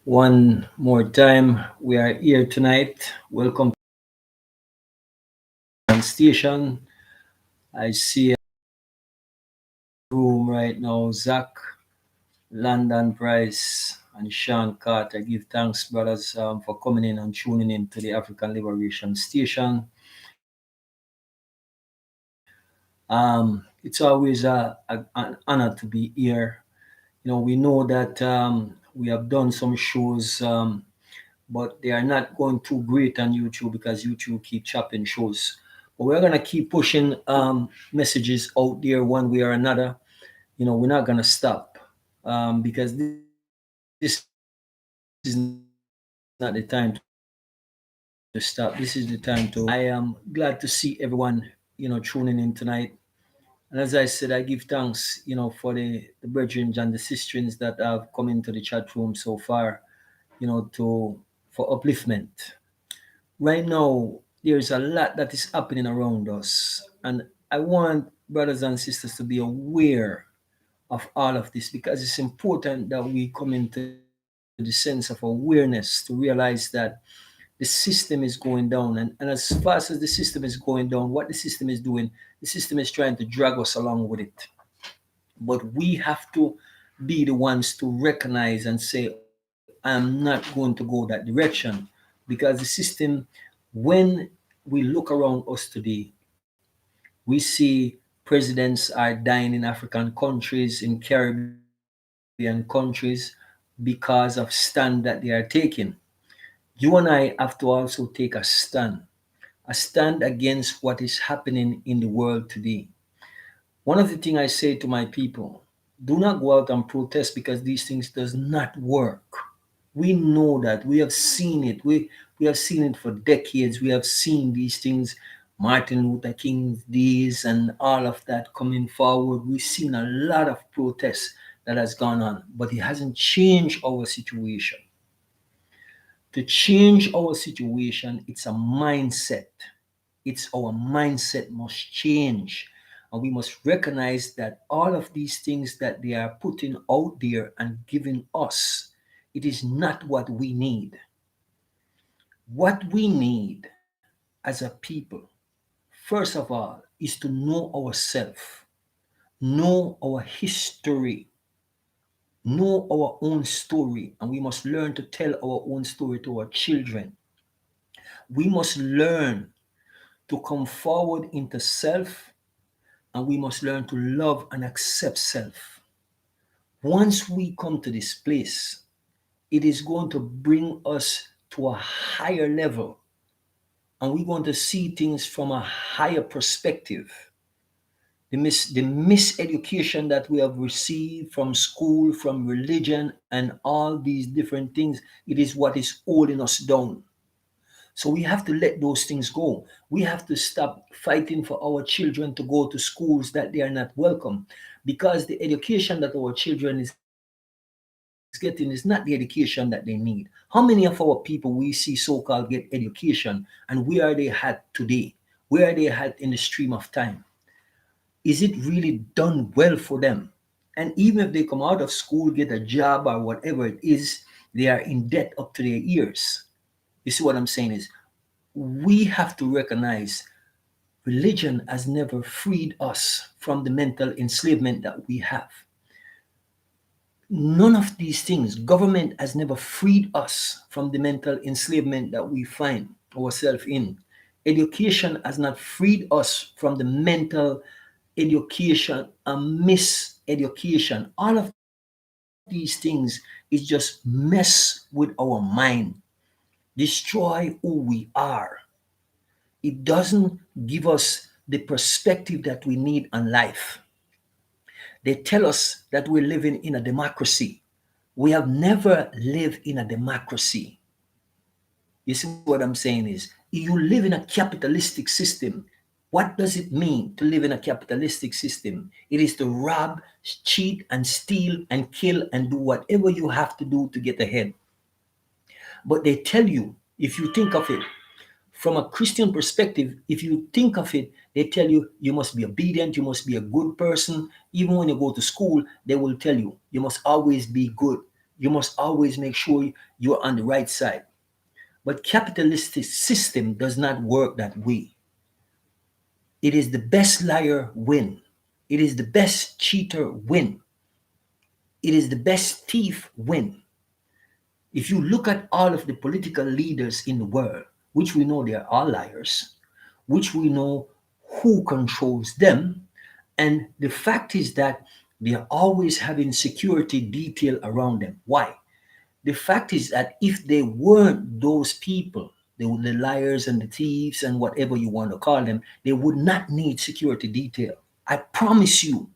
One more time, we are here tonight. Welcome to the station. I see a room right now. Zach, Landon Price, and Sean Carter. Give thanks, brothers, for coming in and tuning in to the African Liberation Station. It's always an honor to be here. We know that we have done some shows, but they are not going too great on YouTube because YouTube keep chopping shows. But we're gonna keep pushing messages out there one way or another. We're not gonna stop because this is not the time to stop. This is the time to continue. I am glad to see everyone, tuning in tonight. And as I said, I give thanks, for the brethren and the sisters that have come into the chat room so far, for upliftment. Right now, there's a lot that is happening around us, and I want brothers and sisters to be aware of all of this because it's important that we come into the sense of awareness to realize that the system is going down. And as fast as the system is going down, what the system is doing, the system is trying to drag us along with it. But we have to be the ones to recognize and say, I'm not going to go that direction because the system, when we look around us today, we see presidents are dying in African countries, in Caribbean countries, because of stand that they are taking. You and I have to also take a stand against what is happening in the world today. One of the things I say to my people, do not go out and protest because these things does not work. We know that. We have seen it. We have seen it for decades. We have seen these things, Martin Luther King's days and all of that coming forward. We've seen a lot of protests that has gone on, but it hasn't changed our situation. To change our situation, it's a mindset. It's our mindset must change. And we must recognize that all of these things that they are putting out there and giving us, it is not what we need. What we need as a people, first of all, is to know ourselves, know our history, know our own story, and we must learn to tell our own story to our children. We must learn to come forward into self, and we must learn to love and accept self. Once we come to this place, it is going to bring us to a higher level, and we're going to see things from a higher perspective. The miseducation that we have received from school, from religion, and all these different things, it is what is holding us down. So we have to let those things go. We have to stop fighting for our children to go to schools that they are not welcome because the education that our children is getting is not the education that they need. How many of our people we see so-called get education and where are they at today? Where are they at in the stream of time? Is it really done well for them? And even if they come out of school, get a job or whatever it is, they are in debt up to their ears. You see what I'm saying is we have to recognize religion has never freed us from the mental enslavement that we have. None of these things, government has never freed us from the mental enslavement that we find ourselves in. Education has not freed us from the mental education and miseducation. All of these things is just mess with our mind, destroy who we are. It doesn't give us the perspective that we need on life. They tell us that we're living in a democracy. We have never lived in a democracy. You see what I'm saying is, you live in a capitalistic system. What does it mean to live in a capitalistic system? It is to rob, cheat, and steal, and kill, and do whatever you have to do to get ahead. But they tell you, if you think of it, from a Christian perspective, if you think of it, they tell you you must be obedient, you must be a good person. Even when you go to school, they will tell you you must always be good. You must always make sure you're on the right side. But capitalistic system does not work that way. It is the best liar win. It is the best cheater win. It is the best thief win. If you look at all of the political leaders in the world, which we know they are all liars, which we know who controls them, and the fact is that they are always having security detail around them. Why? The fact is that if they weren't those people, the liars and the thieves and whatever you want to call them, they would not need security detail. I promise you,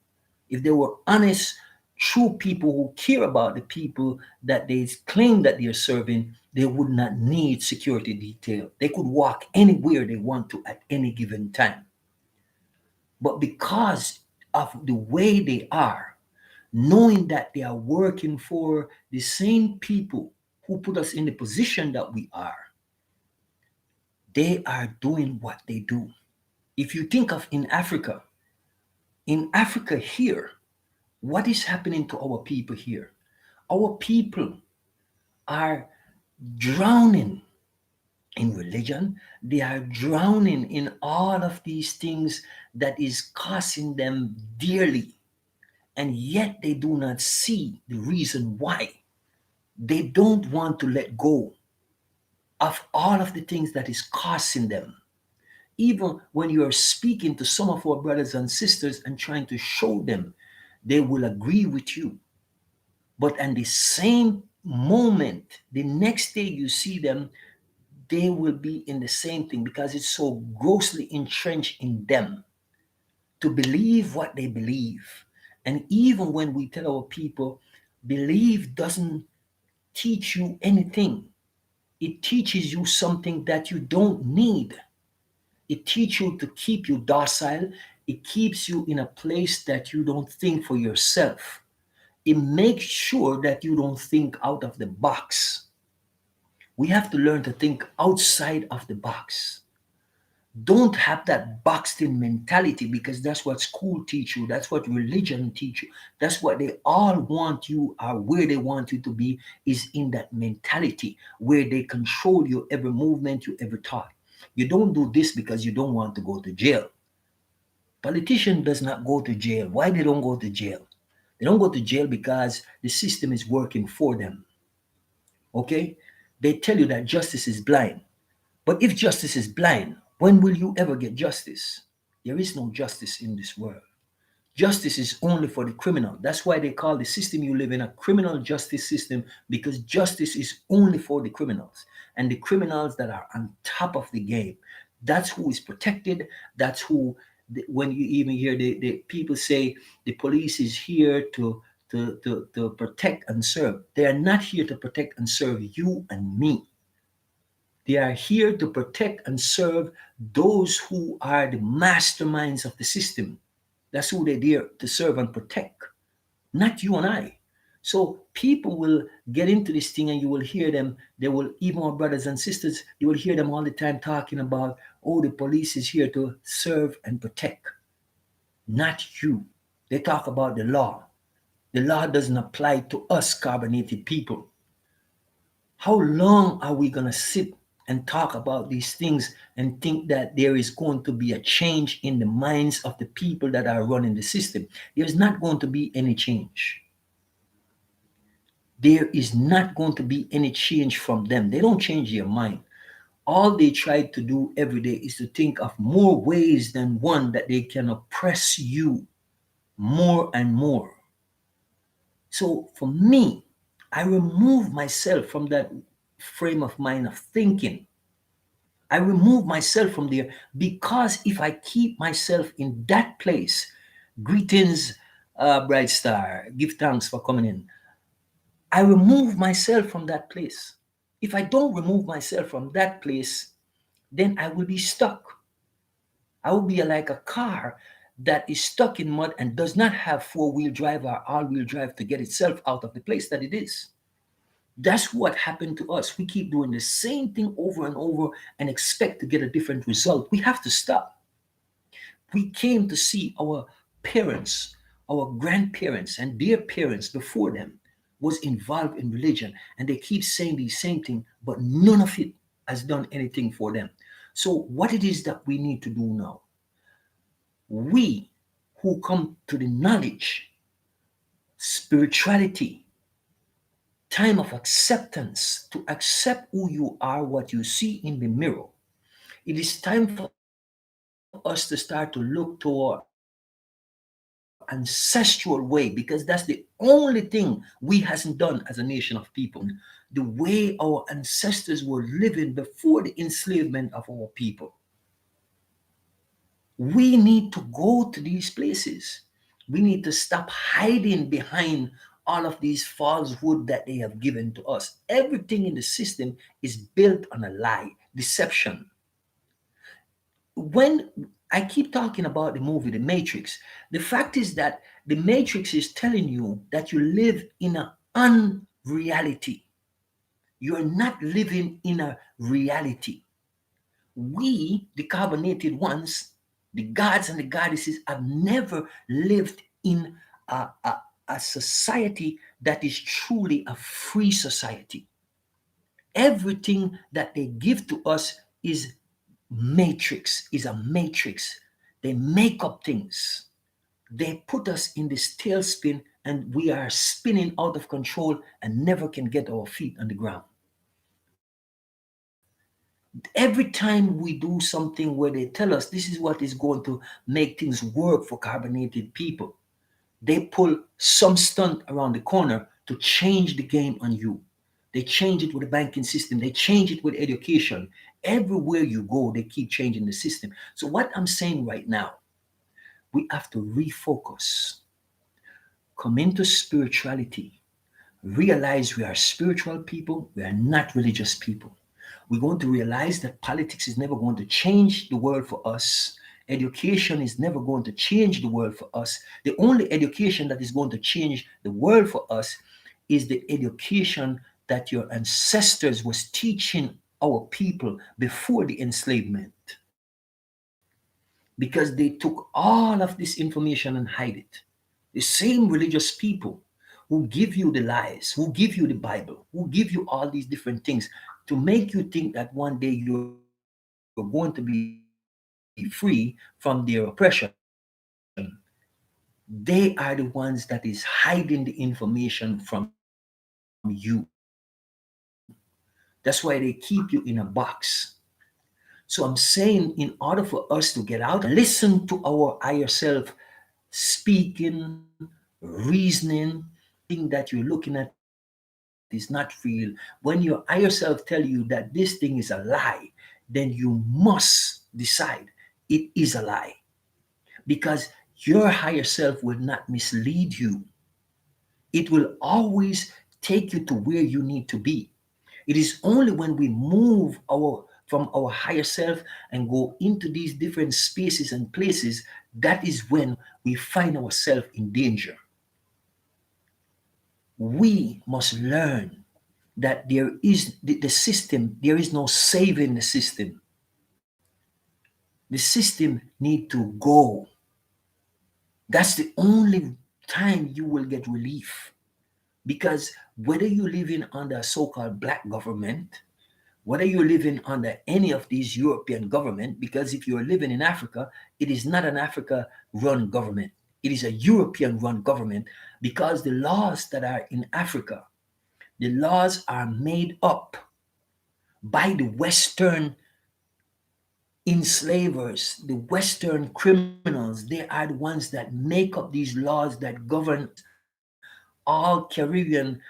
if they were honest, true people who care about the people that they claim that they're serving, they would not need security detail. They could walk anywhere they want to at any given time. But because of the way they are, knowing that they are working for the same people who put us in the position that we are, they are doing what they do. If you think of in Africa here, what is happening to our people here? Our people are drowning in religion. They are drowning in all of these things that is costing them dearly. And yet they do not see the reason why. They don't want to let go of all of the things that is costing them. Even when you are speaking to some of our brothers and sisters and trying to show them, they will agree with you. But at the same moment, the next day you see them, they will be in the same thing because it's so grossly entrenched in them to believe what they believe. And even when we tell our people, belief doesn't teach you anything, it teaches you something that you don't need. It teaches you to keep you docile. It keeps you in a place that you don't think for yourself. It makes sure that you don't think out of the box. We have to learn to think outside of the box. Don't have that boxed in mentality because that's what school teach you, that's what religion teach you, that's what they all want you or where they want you to be is in that mentality where they control your every movement, your every thought. You don't do this because you don't want to go to jail. Politician does not go to jail. Why they don't go to jail? They don't go to jail because the system is working for them. Okay, they tell you that justice is blind. But if justice is blind, when will you ever get justice? There is no justice in this world. Justice is only for the criminal. That's why they call the system you live in a criminal justice system because justice is only for the criminals and the criminals that are on top of the game. That's who is protected. That's who, when you even hear the people say the police is here to protect and serve, they are not here to protect and serve you and me. They are here to protect and serve those who are the masterminds of the system. That's who they're there to serve and protect, not you and I. So people will get into this thing and you will hear them, they will, even our brothers and sisters, you will hear them all the time talking about, oh, the police is here to serve and protect, not you. They talk about the law. The law doesn't apply to us carbonated people. How long are we going to sit and talk about these things and think that there is going to be a change in the minds of the people that are running the system? There's not going to be any change. There is not going to be any change from them. They don't change their mind. All they try to do every day is to think of more ways than one that they can oppress you more and more. So for me, I remove myself from that frame of mind of thinking. I remove myself from there because if I keep myself in that place, greetings, Bright Star, give thanks for coming in. I remove myself from that place. If I don't remove myself from that place, then I will be stuck. I will be like a car that is stuck in mud and does not have four-wheel drive or all-wheel drive to get itself out of the place that it is. That's what happened to us. We keep doing the same thing over and over and expect to get a different result. We have to stop. We came to see our parents, our grandparents, and their parents before them. was involved in religion, and they keep saying the same thing, but none of it has done anything for them. So, what it is that we need to do now, we who come to the knowledge, spirituality, time of acceptance, to accept who you are, what you see in the mirror, it is time for us to start to look to our ancestral way, because that's the only thing we hasn't done as a nation of people. The way our ancestors were living before the enslavement of our people. We need to go to these places. We need to stop hiding behind all of these falsehood that they have given to us. Everything in the system is built on a lie, deception. When I keep talking about the movie The Matrix, the fact is that the Matrix is telling you that you live in an unreality. You're not living in a reality. We, the carbonated ones, the gods and the goddesses, have never lived in a society that is truly a free society. Everything that they give to us is a matrix. They make up things. They put us in this tailspin, and we are spinning out of control and never can get our feet on the ground. Every time we do something where they tell us this is what is going to make things work for carbonated people, they pull some stunt around the corner to change the game on you. They change it with the banking system, they change it with education. Everywhere you go, they keep changing the system. So, what I'm saying right now, we have to refocus, come into spirituality, realize we are spiritual people, we are not religious people. We're going to realize that politics is never going to change the world for us. Education is never going to change the world for us. The only education that is going to change the world for us is the education that your ancestors was teaching our people before the enslavement. Because they took all of this information and hide it. The same religious people who give you the lies, who give you the Bible, who give you all these different things to make you think that one day you're going to be free from their oppression, they are the ones that is hiding the information from you. That's why they keep you in a box. So I'm saying, in order for us to get out of this box and listen to our higher self speaking, reasoning, realizing that everything that you're looking at is not real, when your higher self tell you that this thing is a lie, then you must decide it is a lie. Because your higher self will not mislead you. It will always take you to where you need to be. It is only when we move our from our higher self and go into these different spaces and places, that is when we find ourselves in danger. We must learn that there is the system, there is no saving the system. The system need to go. That's the only time you will get relief. Because whether you're living under a so-called black government, whether you're living under any of these European government, because if you're living in Africa, it is not an Africa run government. It is a European run government, because the laws that are in Africa, the laws are made up by the Western enslavers, the Western criminals. They are the ones that make up these laws that govern all Caribbean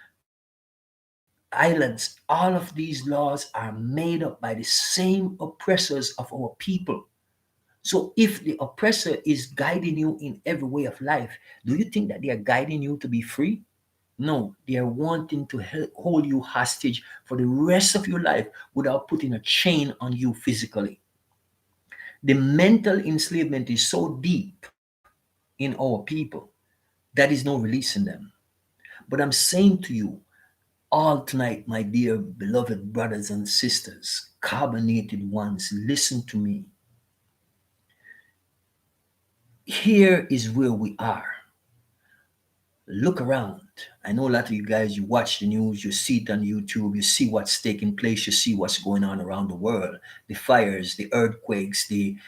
islands. All of these laws are made up by the same oppressors of our people. So if the oppressor is guiding you in every way of life, do you think that they are guiding you to be free? No, they are wanting to hold you hostage for the rest of your life without putting a chain on you physically. The mental enslavement is so deep in our people that is no releasing them. But I'm saying to you all tonight, my dear beloved brothers and sisters, carbonated ones, listen to me. Here is where we are. Look around. I know a lot of you guys, you watch the news, you see it on YouTube, you see what's taking place, you see what's going on around the world, the fires, the earthquakes, the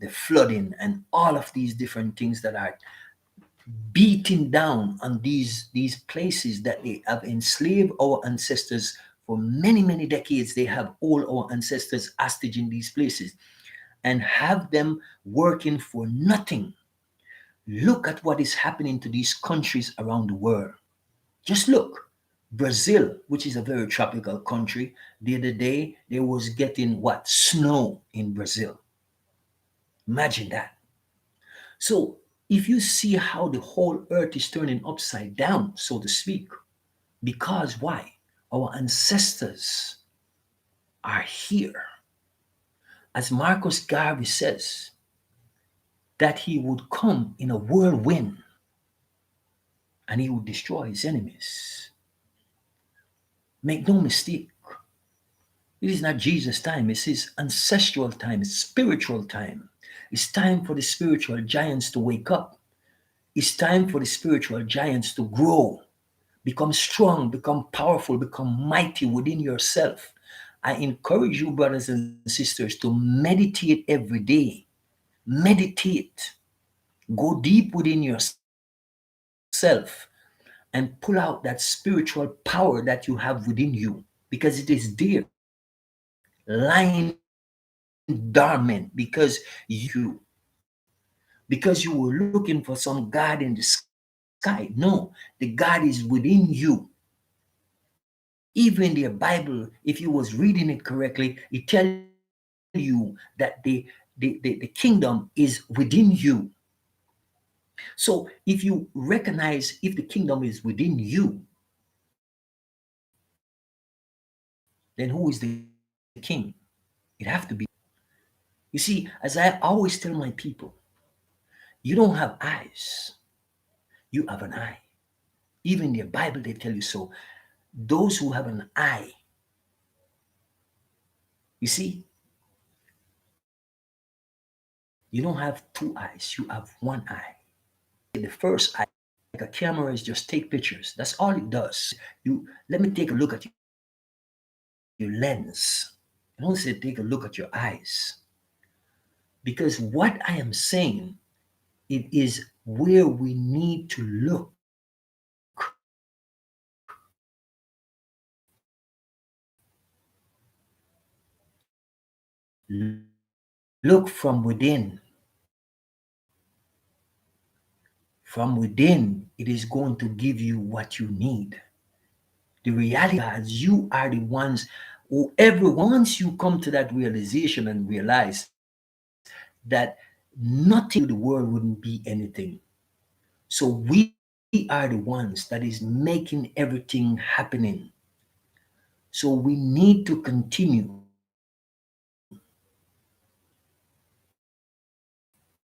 flooding, and all of these different things that are beating down on these places that they have enslaved our ancestors for many, many decades. They have all our ancestors hostage in these places and have them working for nothing. Look at what is happening to these countries around the world. Just look. Brazil, which is a very tropical country, the other day they was getting what? Snow in Brazil. Imagine that. So if you see how the whole earth is turning upside down, so to speak, because why? Our ancestors are here. As Marcus Garvey says, that he would come in a whirlwind and he would destroy his enemies. Make no mistake, it is not Jesus' time, it's his ancestral time, it's spiritual time. It's time for the spiritual giants to wake up. It's time for the spiritual giants to grow, become strong, become powerful, become mighty within yourself. I encourage you, brothers and sisters, to meditate every day. Meditate. Go deep within yourself and pull out that spiritual power that you have within you because it is there, lying dormant because you were looking for some God in the sky. No, the God is within you. Even in the Bible, if you was reading it correctly, it tell you that the kingdom is within you. So if you recognize if the kingdom is within you, then who is the king? It have to be. You see, as I always tell my people, you don't have eyes, you have an eye. Even in the Bible, they tell you so. Those who have an eye, you see, you don't have two eyes, you have one eye. The first eye, like a camera, is just take pictures. That's all it does. You let me take a look at your lens. I don't say take a look at your eyes. Because what I am saying, it is where we need to look from within. From within, it is going to give you what you need. The reality is, you are the ones, whoever, once you come to that realization and realize that nothing you do, the world wouldn't be anything. So we are the ones that is making everything happening. So we need to continue